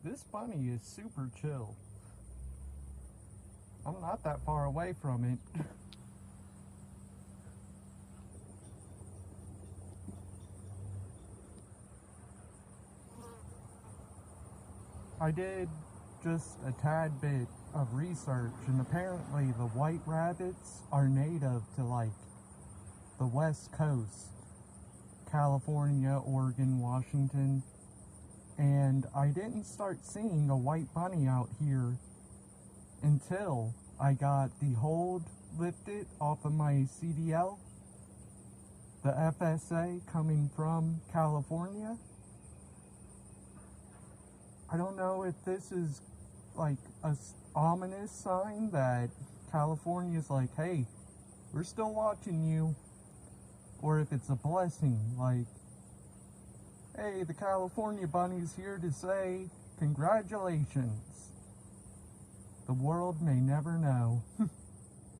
This bunny is super chill. I'm not that far away from it. I did just a tad bit of research, and apparently the white rabbits are native to like the West Coast, California, Oregon, Washington, and I didn't start seeing a white bunny out here until I got the hold lifted off of my CDL, the FSA coming from California. I don't know if this is like a ominous sign that California's like, hey, we're still watching you, or if it's a blessing, like, hey, the California bunny's here to say congratulations. The world may never know.